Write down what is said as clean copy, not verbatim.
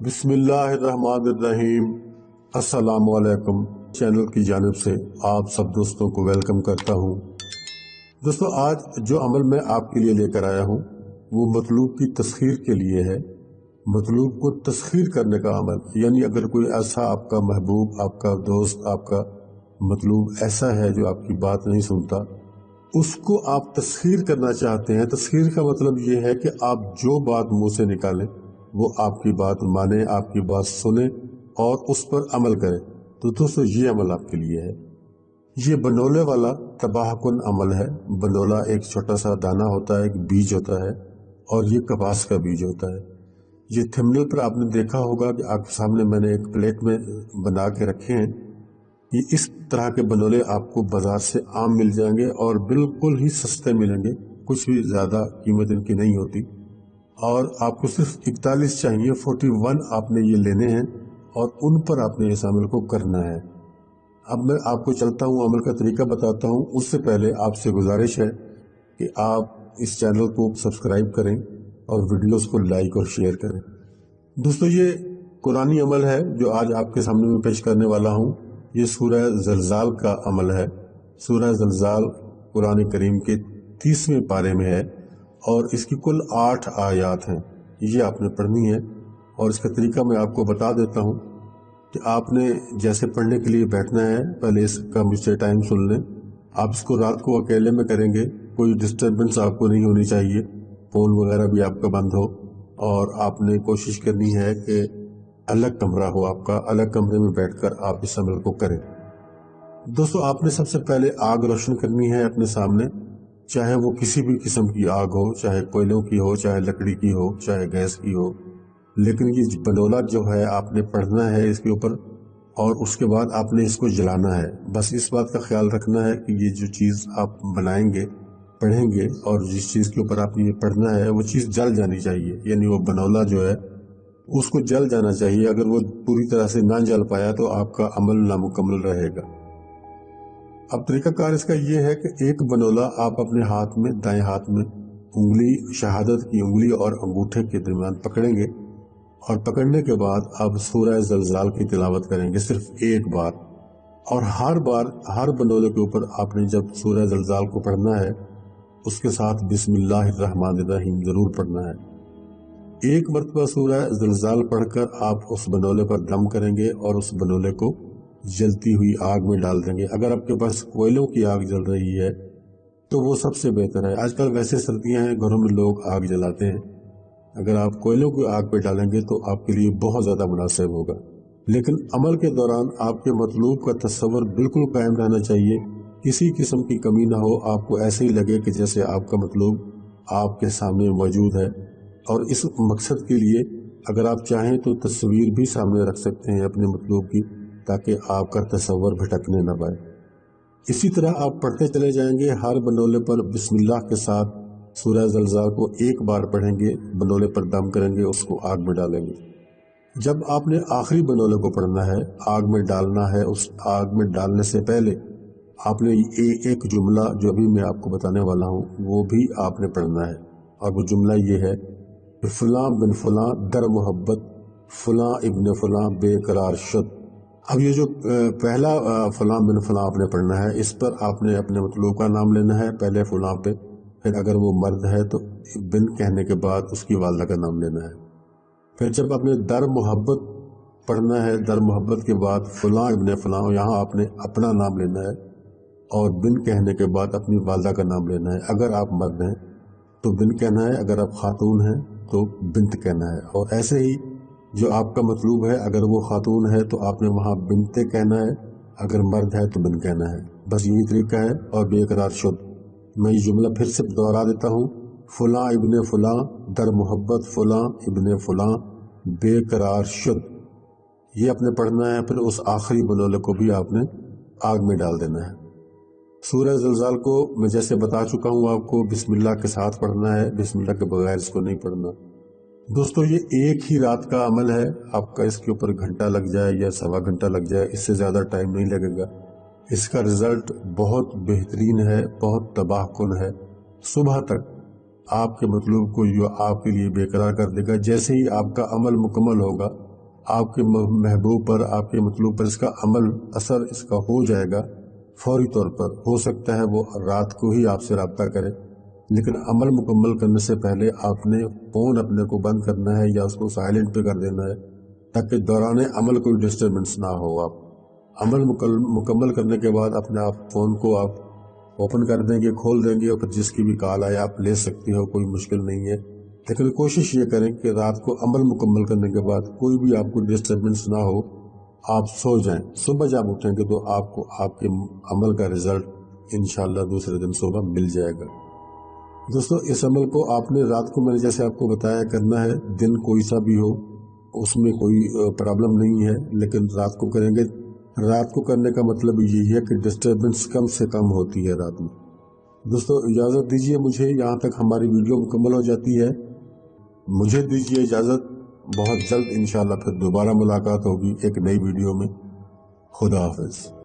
बिस्मिल्लाहिर्रहमानिर्रहीम। अस्सलाम वालेकुम। चैनल की जानिब से आप सब दोस्तों को वेलकम करता हूँ। दोस्तों, आज जो अमल मैं आपके लिए लेकर आया हूँ वो मतलूब की तस्खीर के लिए है। मतलूब को तस्खीर करने का अमल, यानी अगर कोई ऐसा आपका महबूब, आपका दोस्त, आपका मतलूब ऐसा है जो आपकी बात नहीं सुनता, उसको आप तस्खीर करना चाहते हैं। तस्खीर का मतलब ये है कि आप जो बात मुंह से निकालें वो आपकी बात माने, आपकी बात सुने और उस पर अमल करें। तो दोस्तों, ये अमल आपके लिए है। ये बनोले वाला तबाहकुन अमल है। बनोला एक छोटा सा दाना होता है, एक बीज होता है, और ये कपास का बीज होता है। ये थंबनेल पर आपने देखा होगा कि आपके सामने मैंने एक प्लेट में बना के रखे हैं। ये इस तरह के बनोले आपको बाजार से आम मिल जाएंगे और बिल्कुल ही सस्ते मिलेंगे, कुछ भी ज़्यादा कीमत इनकी नहीं होती। और आपको सिर्फ 41 चाहिए, 41 आपने ये लेने हैं और उन पर आपने इस अमल को करना है। अब मैं आपको चलता हूँ, अमल का तरीका बताता हूँ। उससे पहले आपसे गुजारिश है कि आप इस चैनल को सब्सक्राइब करें और वीडियोस को लाइक और शेयर करें। दोस्तों, ये कुरानी अमल है जो आज आपके सामने में पेश करने वाला हूँ। ये सूरह ज़लज़ाल का अमल है। सूरह ज़लज़ाल कुरान करीम के 30वें पारे में है और इसकी कुल 8 आयात हैं। ये आपने पढ़नी है और इसका तरीका मैं आपको बता देता हूँ कि आपने जैसे पढ़ने के लिए बैठना है, पहले इसका मुझसे टाइम सुन लें। आप इसको रात को अकेले में करेंगे, कोई डिस्टर्बेंस आपको नहीं होनी चाहिए, फ़ोन वगैरह भी आपका बंद हो, और आपने कोशिश करनी है कि अलग कमरा हो आपका, अलग कमरे में बैठकर आप इस अमल को करें। दोस्तों, आपने सबसे पहले आग रोशन करनी है अपने सामने, चाहे वो किसी भी किस्म की आग हो, चाहे कोयलों की हो, चाहे लकड़ी की हो, चाहे गैस की हो। लेकिन ये बनोला जो है आपने पढ़ना है इसके ऊपर, और उसके बाद आपने इसको जलाना है। बस इस बात का ख्याल रखना है कि ये जो चीज़ आप बनाएंगे, पढ़ेंगे, और जिस चीज़ के ऊपर आपने ये पढ़ना है वो चीज़ जल जानी चाहिए, यानी वो बनोला जो है उसको जल जाना चाहिए। अगर वो पूरी तरह से ना जल पाया तो आपका अमल नामुकम्मल रहेगा। अब तरीकाकार इसका ये है कि एक बनोला आप अपने हाथ में, दाएं हाथ में उंगली, शहादत की उंगली और अंगूठे के दरमियान पकड़ेंगे, और पकड़ने के बाद आप सूरह ज़लज़ाल की तिलावत करेंगे सिर्फ एक बार। और हर बार, हर बनोले के ऊपर आपने जब सूरह ज़लज़ाल को पढ़ना है उसके साथ बिस्मिल्लाहिर्रहमानिर्रहीम ज़रूर पढ़ना है। एक मरतबा सूरह ज़लज़ाल पढ़कर आप उस बनोले पर दम करेंगे और उस बनोले को जलती हुई आग में डाल देंगे। अगर आपके पास कोयलों की आग जल रही है तो वो सबसे बेहतर है। आजकल वैसे सर्दियां हैं, घरों में लोग आग जलाते हैं। अगर आप कोयलों की आग पे डालेंगे तो आपके लिए बहुत ज़्यादा मुनासिब होगा। लेकिन अमल के दौरान आपके मतलूब का तस्वर बिल्कुल कायम रहना चाहिए, किसी किस्म की कमी ना हो। आपको ऐसे ही लगे कि जैसे आपका मतलूब आपके सामने मौजूद है। और इस मकसद के लिए अगर आप चाहें तो तस्वीर भी सामने रख सकते हैं अपने मतलूब की, ताकि आपका तस्वर भटकने न पाए। इसी तरह आप पढ़ते चले जाएंगे। हर बनोले पर बिस्मिल्लाह के साथ सूरह ज़लज़ाल को एक बार पढ़ेंगे, बनोले पर दम करेंगे, उसको आग में डालेंगे। जब आपने आखिरी बनोले को पढ़ना है, आग में डालना है, उस आग में डालने से पहले आपने एक जुमला जो अभी मैं आपको बताने वाला हूँ वो भी आपने पढ़ना है। और वो जुमला ये है कि फलां बिन फलां दर मोहब्बत, फलां इब्न फलां बेकरार शुद। अब ये जो पहला फलां बिन फलां आपने पढ़ना है, इस पर आपने अपने मतलूब का नाम लेना है पहले फलां पे, फिर अगर वो मर्द है तो बिन कहने के बाद उसकी वालदा का नाम लेना है। फिर जब आपने दर मोहब्बत पढ़ना है, दर मोहब्बत के बाद फलां इब्न फलां, यहाँ आपने अपना नाम लेना है, और बिन कहने के बाद अपनी वालदा का नाम लेना है। अगर आप मर्द हैं तो बिन कहना है, अगर आप खातून हैं तो बिन्त कहना है। और ऐसे ही जो आपका मतलूब है, अगर वो खातून है तो आपने वहाँ बिनते कहना है, अगर मर्द है तो बिन कहना है। बस यही तरीका है। और बेकरार शुद, मैं ये जुमला फिर से दोहरा देता हूँ, फलां इब्ने फलां दर मोहब्बत, फलां इब्ने फलां बेकरार शुद, ये आपने पढ़ना है। फिर उस आखिरी बनोले को भी आपने आग में डाल देना है। सूरह ज़लज़ाल को मैं जैसे बता चुका हूँ आपको, बिस्मिल्लाह के साथ पढ़ना है, बिस्मिल्लाह के बगैर इसको नहीं पढ़ना। दोस्तों, ये एक ही रात का अमल है। आपका इसके ऊपर घंटा लग जाए या सवा घंटा लग जाए, इससे ज़्यादा टाइम नहीं लगेगा। इसका रिज़ल्ट बहुत बेहतरीन है, बहुत तबाहकुन है। सुबह तक आपके मतलूब को जो आपके लिए बेकरार कर देगा। जैसे ही आपका अमल मुकम्मल होगा آپ کے محبوب پر، آپ کے مطلوب پر اس کا عمل اثر اس کا ہو جائے گا فوری طور پر۔ ہو سکتا ہے وہ رات کو ہی آپ سے رابطہ کرے، لیکن عمل مکمل کرنے سے پہلے آپ نے فون اپنے کو بند کرنا ہے یا اس کو سائلنٹ پہ کر دینا ہے، تاکہ دوران عمل کوئی ڈسٹربنس نہ ہو۔ آپ عمل مکمل کرنے کے بعد اپنے آپ فون کو آپ اوپن کر دیں گے، کھول دیں گے، اور پھر جس کی بھی کال آئے آپ لے سکتی ہو، کوئی مشکل نہیں ہے۔ لیکن کوشش یہ کریں کہ رات کو عمل مکمل کرنے کے بعد کوئی بھی آپ کو ڈسٹربنس نہ ہو، آپ سو جائیں۔ صبح جب اٹھیں گے تو آپ کو آپ کے عمل کا رزلٹ انشاءاللہ دوسرے دن صبح مل جائے گا۔ دوستو اس عمل کو آپ نے رات کو، میں نے جیسے آپ کو بتایا، کرنا ہے۔ دن کوئی سا بھی ہو اس میں کوئی پرابلم نہیں ہے، لیکن رات کو کریں گے۔ رات کو کرنے کا مطلب یہی ہے کہ ڈسٹربنس کم سے کم ہوتی ہے رات میں۔ دوستو اجازت دیجیے مجھے، یہاں تک ہماری ویڈیو مکمل ہو جاتی ہے۔ مجھے دیجیے اجازت، بہت جلد انشاءاللہ پھر دوبارہ ملاقات ہوگی ایک نئی ویڈیو میں۔ خدا حافظ۔